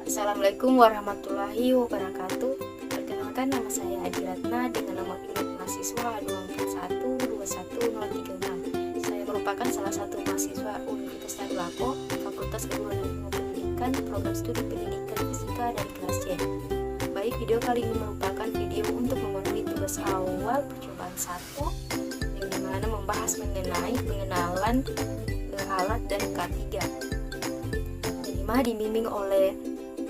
Assalamualaikum warahmatullahi wabarakatuh. Perkenalkan, nama saya Adi Ratna dengan nomor induk mahasiswa 2412136. Saya merupakan salah satu mahasiswa Universitas Tadulako, Fakultas Ilmu dan Ilmu Pendidikan, Program Studi Pendidikan Fisika dari kelas C. Baik, video kali ini merupakan video untuk memenuhi tugas awal percobaan 1 yang dimana membahas mengenai pengenalan alat dan K3. Dibimbing oleh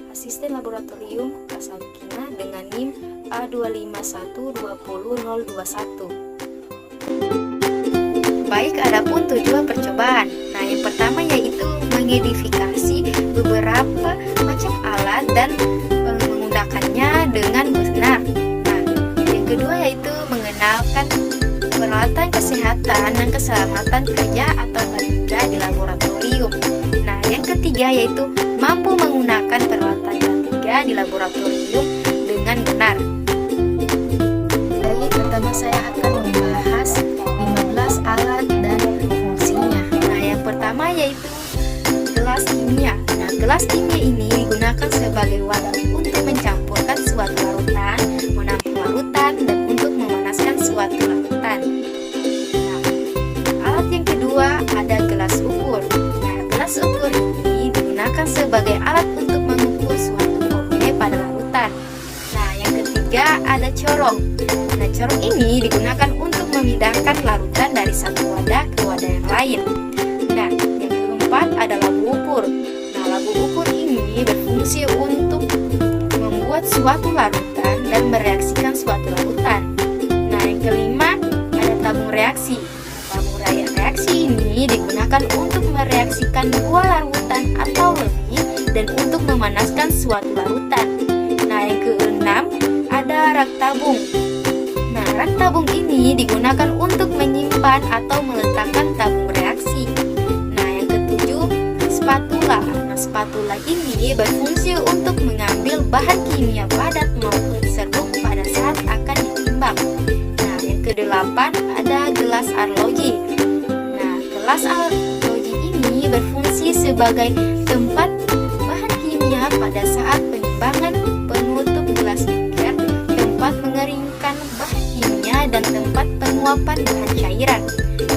asisten laboratorium Kasabikina dengan NIM A251200021. Baik, adapun tujuan percobaan. Nah, yang pertama yaitu mengidentifikasi beberapa macam alat dan menggunakannya dengan benar. Nah, yang kedua yaitu mengenalkan peralatan kesehatan dan keselamatan kerja atau K3 di laboratorium. Nah, yang ketiga yaitu mampu menggunakan peralatan K3 di laboratorium dengan benar. Baik, pertama saya akan membahas 15 alat dan fungsinya. Nah, yang pertama yaitu gelas kimia. Nah, gelas kimia ini digunakan sebagai wadah untuk mencampurkan suatu larutan, menampung larutan, dan untuk memanaskan suatu larutan. Nah, alat yang kedua ada gelas ukur. Nah, gelas ukur ini digunakan sebagai alat untuk mengukur suatu volume pada larutan. Nah, yang ketiga ada corong. Nah, corong ini digunakan untuk memindahkan larutan dari satu wadah ke wadah yang lain. Nah, yang keempat ada labu ukur. Nah, labu ukur ini berfungsi untuk membuat suatu larutan dan mereaksikan suatu larutan. Nah, yang kelima ada tabung reaksi. Tabung reaksi ini digunakan untuk mereaksikan dua larutan atau lebih dan untuk memanaskan suatu larutan. Nah, yang keenam ada rak tabung. Nah, rak tabung ini digunakan untuk menyimpan atau meletakkan tabung reaksi. Nah, yang ketujuh spatula. Nah, spatula ini berfungsi untuk mengambil bahan kimia padat maupun serbuk pada saat akan ditimbang. Nah, yang kedelapan ada gelas arloji. Nah, gelas arloji ini berfungsi sebagai tempat bahan kimia pada saat penimbangan, penutup gelas beker, tempat mengeringkan bahan kimia, dan tempat penguapan bahan cairan.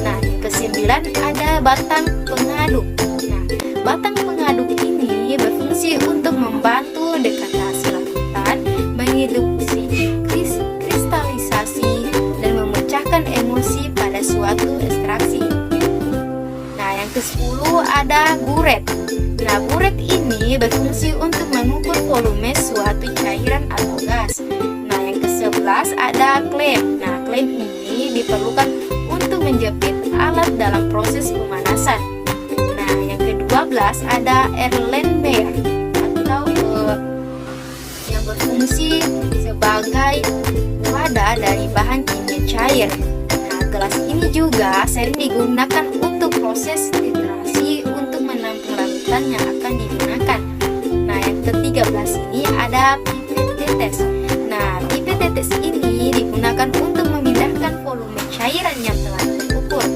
Nah, yang kesembilan ada batang pengaduk. Nah, batang pengaduk ini berfungsi untuk membantu dekatasi larutan, mengindukasi kristalisasi, dan memecahkan emulsi pada suatu ekstraksi. Nah, yang ke-10 ada buret. Nah, buret ini berfungsi untuk mengukur volume suatu cairan atau gas. Nah, yang ke-11 ada klem. Nah, klem ini diperlukan untuk menjepit alat dalam proses pemanasan. Nah, yang ke-12 ada Erlenmeyer atau yang berfungsi sebagai wadah dari bahan kimia cair. Nah, gelas ini juga sering digunakan untuk proses titrasi untuk menampung larutan yang akan digunakan. Nah, yang ke-13 ini ada pipet tetes. Nah, pipet tetes ini digunakan untuk memindahkan volume cairan yang telah terukur.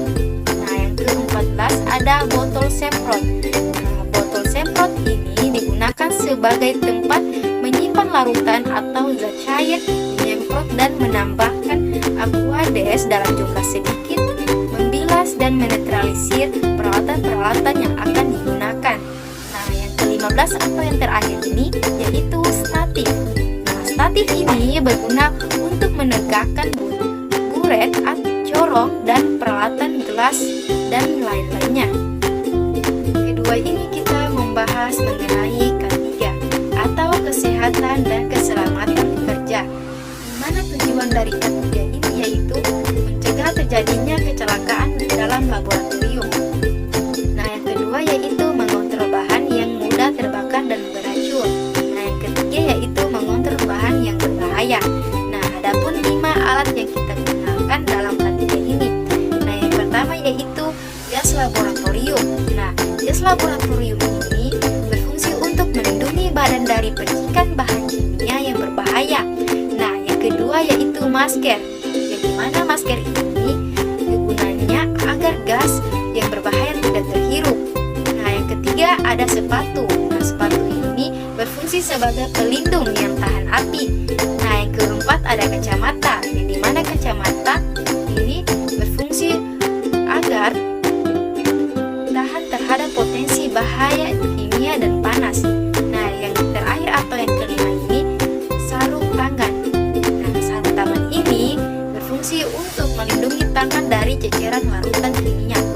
Nah, yang ke-14 ada botol semprot. Nah, botol semprot ini digunakan sebagai tempat menyimpan larutan atau zat cair, menyemprot dan menambahkan aquades dalam jumlah sedikit, membilas dan menetralisir peralatan-peralatan yang akan digunakan. Nah, yang ke-15 atau yang terakhir ini yaitu statif. Nah, statif ini berguna untuk menegakkan buret, corong, dan peralatan gelas dan lain-lainnya. Kedua ini kita membahas mengenai K3 atau kesehatan dan keselamatan kerja. Di mana tujuan dari K3 ini yaitu mencegah terjadinya kecelakaan dalam laboratorium. Nah, yang kedua yaitu mengontrol bahan yang mudah terbakar dan beracun. Nah, yang ketiga yaitu mengontrol bahan yang berbahaya. Nah, adapun 5 alat yang kita gunakan dalam K3 ini. Nah, yang pertama yaitu gas laboratorium. Nah, gas laboratorium ini berfungsi untuk melindungi badan dari percikan bahan kimia yang berbahaya. Nah, yang kedua yaitu masker. Yang dimana masker ini gunanya agar gas yang berbahaya tidak terhirup. Nah, yang ketiga ada sepatu. Nah, sepatu ini berfungsi berfungsi sebagai pelindung yang tahan api. Nah, yang keempat ada kacamata, yang dimana kacamata ini berfungsi agar tahan terhadap potensi bahaya kimia dan panas. Nah, yang terakhir atau yang kelima ini sarung tangan. Nah, sarung tangan ini berfungsi untuk melindungi tangan dari ceceran larutan kimia.